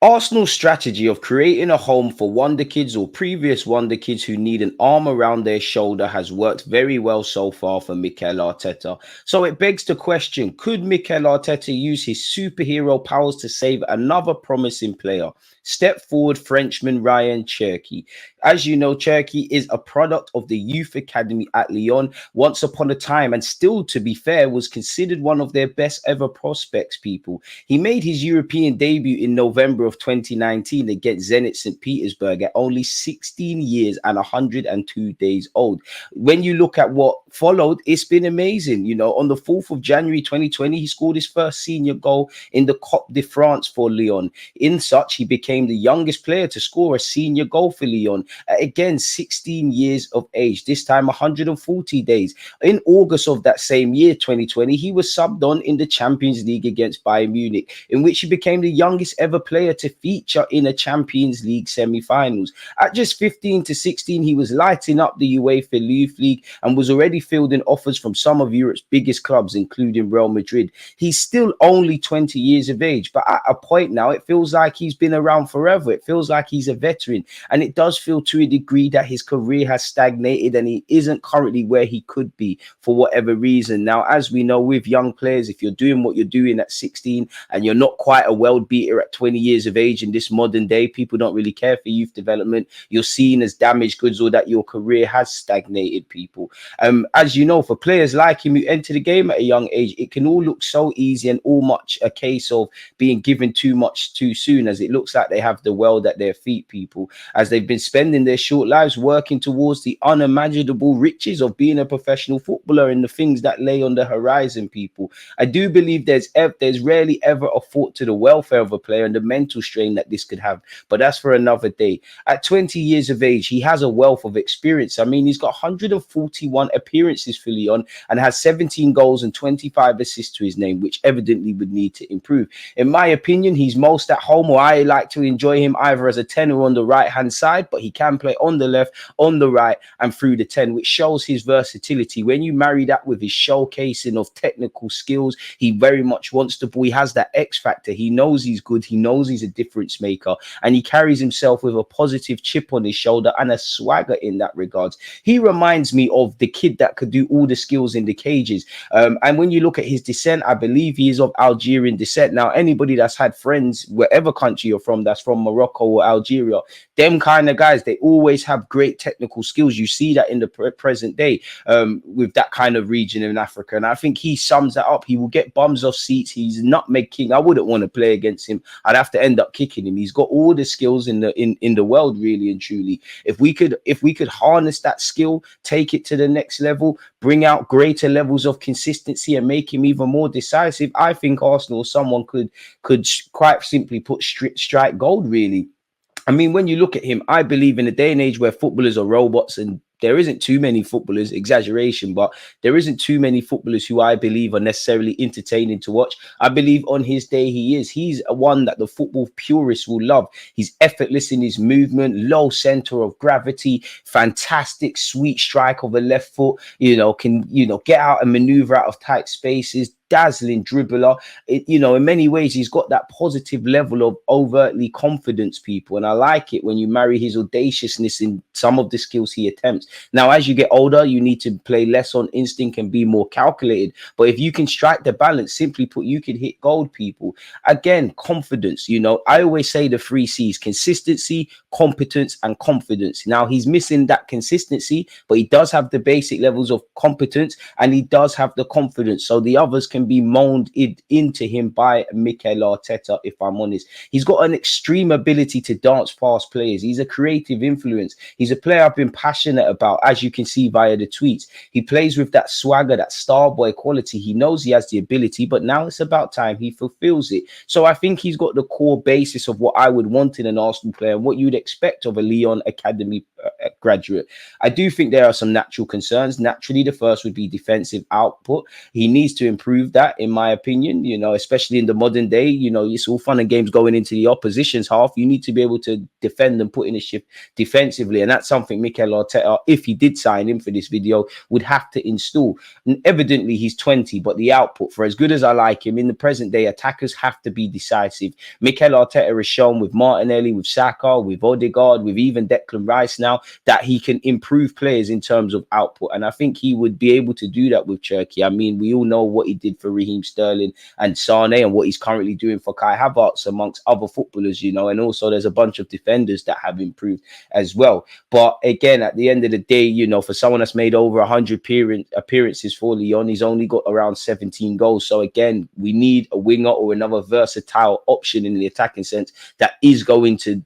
Arsenal's strategy of creating a home for wonder kids or previous wonder kids who need an arm around their shoulder has worked very well so far for Mikel Arteta. So it begs the question, could Mikel Arteta use his superhero powers to save another promising player? Step forward Frenchman Rayan Cherki. As you know, Cherki is a product of the youth academy at Lyon. Once upon a time, and still to be fair, was considered one of their best ever prospects, people. He made his European debut in November of 2019 against Zenit St. Petersburg at only 16 years and 102 days old. When you look at what followed, it's been amazing. You know, on the 4th of January 2020, he scored his first senior goal in the Coupe de France for Lyon. In such, he became the youngest player to score a senior goal for Lyon at, again, 16 years of age, this time 140 days. In August of that same year, 2020, he was subbed on in the Champions League against Bayern Munich, in which he became the youngest ever player to feature in a Champions League semi-finals. At just 15 to 16, he was lighting up the UEFA Youth League and was already fielding offers from some of Europe's biggest clubs, including Real Madrid. He's still only 20 years of age, but at a point now, it feels like he's been around forever. It feels like he's a veteran, and it does feel to a degree that his career has stagnated and he isn't currently where he could be for whatever reason. Now, as we know with young players, if you're doing what you're doing at 16 and you're not quite a world beater at 20 years of age in this modern day, people don't really care for youth development. You're seen as damaged goods or that your career has stagnated, people. As you know, for players like him who enter the game at a young age, it can all look so easy and all much a case of being given too much too soon, as it looks like they have the world at their feet, people, as they've been spending their short lives working towards the unimaginable riches of being a professional footballer and the things that lay on the horizon, people. I do believe there's rarely ever a thought to the welfare of a player and the mental strain that this could have, but that's for another day. At 20 years of age, he has a wealth of experience. I mean, he's got 141 appearances for Lyon and has 17 goals and 25 assists to his name, which evidently would need to improve. In my opinion, he's most at home, or I like to enjoy him either as a 10 or on the right hand side, but he can play on the left, on the right, and through the 10, which shows his versatility. When you marry that with his showcasing of technical skills, he very much wants the ball. He has that X factor. He knows he's good. He knows he's a difference maker, and he carries himself with a positive chip on his shoulder and a swagger in that regards. He reminds me of the kid that could do all the skills in the cages. And when you look at his descent, I believe he is of Algerian descent. Now, anybody that's had friends, wherever country you're from, that's from Morocco or Algeria, them kind of guys, they always have great technical skills. You see that in the present day with that kind of region in Africa. And I think he sums that up. He will get bums off seats. He's nutmeg king. I wouldn't want to play against him. I'd have to end up kicking him. He's got all the skills in the world, really and truly. If we could harness that skill, take it to the next level, bring out greater levels of consistency and make him even more decisive, I think Arsenal, someone could quite simply put strike gold, really. I mean, when you look at him, I believe in a day and age where footballers are robots, and there isn't too many footballers, exaggeration, but there isn't too many footballers who I believe are necessarily entertaining to watch. I believe on his day he's a one that the football purists will love. He's effortless in his movement, low center of gravity, fantastic sweet strike of a left foot, can get out and maneuver out of tight spaces, dazzling dribbler. In many ways, he's got that positive level of overtly confidence, people. And I like it when you marry his audaciousness in some of the skills he attempts. Now, as you get older, you need to play less on instinct and be more calculated. But if you can strike the balance, simply put, you can hit gold, people. Again, confidence. I always say the 3 C's: consistency, competence, and confidence. Now, he's missing that consistency, but he does have the basic levels of competence and he does have the confidence. So the others can be molded into him by Mikel Arteta, if I'm honest. He's got an extreme ability to dance past players. He's a creative influence. He's a player I've been passionate about, as you can see via the tweets. He plays with that swagger, that star boy quality. He knows he has the ability, but now it's about time he fulfills it. So I think he's got the core basis of what I would want in an Arsenal player and what you'd expect of a Lyon Academy graduate. I do think there are some natural concerns. Naturally, the first would be defensive output. He needs to improve that, in my opinion, especially in the modern day. It's all fun and games going into the opposition's half. You need to be able to defend and put in a shift defensively. And that's something Mikel Arteta, if he did sign him for this video, would have to install. And evidently, he's 20, but the output, for as good as I like him, in the present day, attackers have to be decisive. Mikel Arteta has shown with Martinelli, with Saka, with Odegaard, with even Declan Rice now, that he can improve players in terms of output. And I think he would be able to do that with Cherki. I mean, we all know what he did for Raheem Sterling and Sane, and what he's currently doing for Kai Havertz, amongst other footballers, and also there's a bunch of defenders that have improved as well. But again, at the end of the day, for someone that's made over 100 appearances for Lyon, he's only got around 17 goals. So again, we need a winger or another versatile option in the attacking sense that is going to,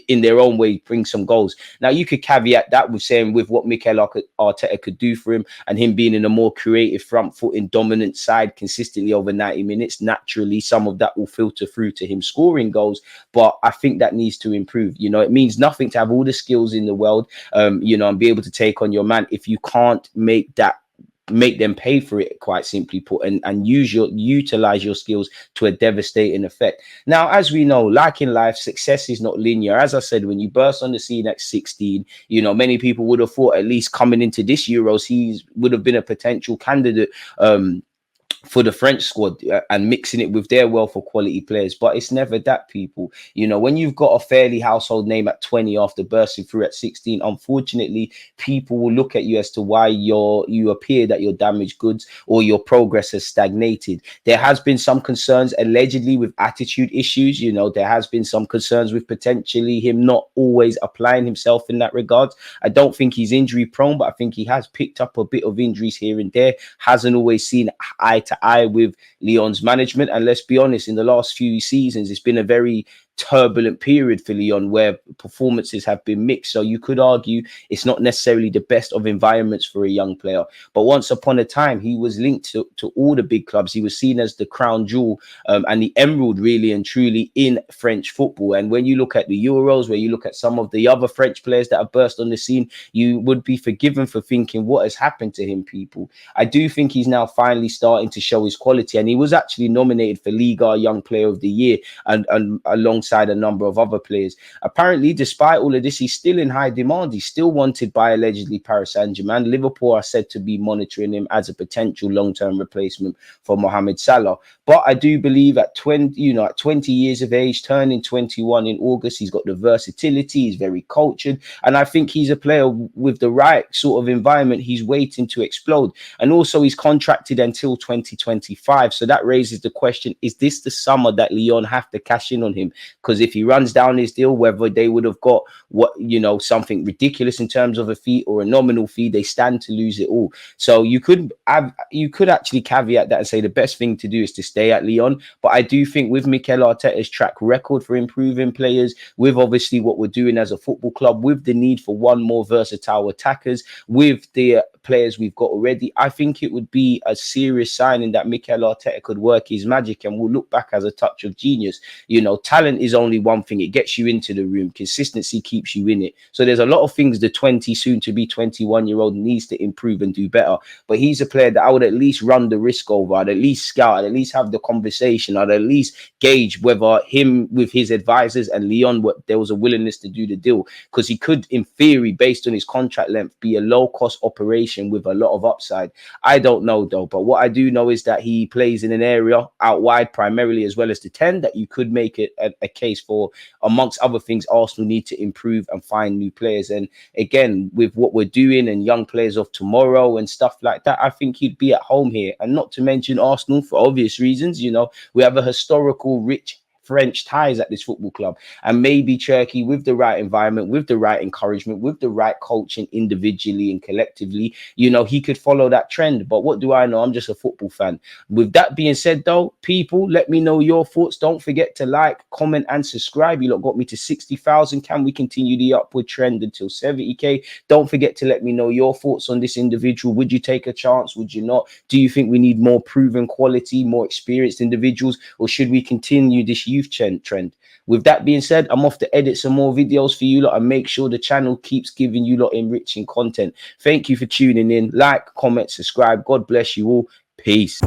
in their own way, bring some goals. Now, you could caveat that with saying with what Mikel Arteta could do for him, and him being in a more creative, front-footing, dominant side consistently over 90 minutes, naturally some of that will filter through to him scoring goals. But I think that needs to improve. It means nothing to have all the skills in the world, and be able to take on your man if you can't make them pay for it, quite simply put, and utilize your skills to a devastating effect. Now, as we know, like in life, success is not linear. As I said, when you burst on the scene at 16, many people would have thought, at least coming into this Euros, he would have been a potential candidate for the French squad, and mixing it with their wealth of quality players. But it's never that, people. When you've got a fairly household name at 20 after bursting through at 16, unfortunately, people will look at you as to why you appear that you're damaged goods or your progress has stagnated. There has been some concerns allegedly with attitude issues. There has been some concerns with potentially him not always applying himself in that regard. I don't think he's injury prone, but I think he has picked up a bit of injuries here and there. Hasn't always seen eye to eye with Lyon's management. And let's be honest, in the last few seasons, it's been a very turbulent period for Lyon where performances have been mixed. So you could argue it's not necessarily the best of environments for a young player. But once upon a time, he was linked to all the big clubs. He was seen as the crown jewel and the emerald, really and truly, in French football. And when you look at the Euros, where you look at some of the other French players that have burst on the scene, you would be forgiven for thinking, what has happened to him, people? I do think he's now finally starting to show his quality. And he was actually nominated for Liga Young Player of the Year and alongside a number of other players. Apparently, despite all of this, he's still in high demand. He's still wanted by allegedly Paris Saint-Germain. Liverpool are said to be monitoring him as a potential long-term replacement for Mohamed Salah. But I do believe at 20, at 20 years of age, turning 21 in August, he's got the versatility, he's very cultured, and I think he's a player with the right sort of environment. He's waiting to explode. And also he's contracted until 2025. So that raises the question, is this the summer that Lyon have to cash in on him? Because if he runs down his deal, whether they would have got something ridiculous in terms of a fee or a nominal fee, they stand to lose it all. So you could actually caveat that and say the best thing to do is to stay at Lyon. But I do think with Mikel Arteta's track record for improving players, with obviously what we're doing as a football club, with the need for one more versatile attackers, with the players we've got already, I think it would be a serious signing that Mikel Arteta could work his magic and will look back as a touch of genius. Talent is only one thing. It gets you into the room. Consistency keeps you in it. So there's a lot of things the 20, soon to be 21-year-old needs to improve and do better. But he's a player that I would at least run the risk over. I'd at least scout. I'd at least have the conversation. I'd at least gauge whether him with his advisors and Lyon, there was a willingness to do the deal. Because he could, in theory, based on his contract length, be a low-cost operation with a lot of upside. I don't know, though. But what I do know is that he plays in an area out wide primarily, as well as the 10, that you could make it a case for. Amongst other things, Arsenal need to improve and find new players. And again, with what we're doing and young players of tomorrow and stuff like that, I think he'd be at home here. And not to mention Arsenal, for obvious reasons, we have a historical rich French ties at this football club, and maybe Cherki, with the right environment, with the right encouragement, with the right coaching individually and collectively, he could follow that trend. But what do I know? I'm just a football fan. With that being said, though, people, let me know your thoughts. Don't forget to like, comment, and subscribe. You lot got me to 60,000. Can we continue the upward trend until 70k? Don't forget to let me know your thoughts on this individual. Would you take a chance? Would you not? Do you think we need more proven quality, more experienced individuals, or should we continue this youth trend. With that being said, I'm off to edit some more videos for you lot and make sure the channel keeps giving you lot enriching content. Thank you for tuning in. Like, comment, subscribe. God bless you all. Peace.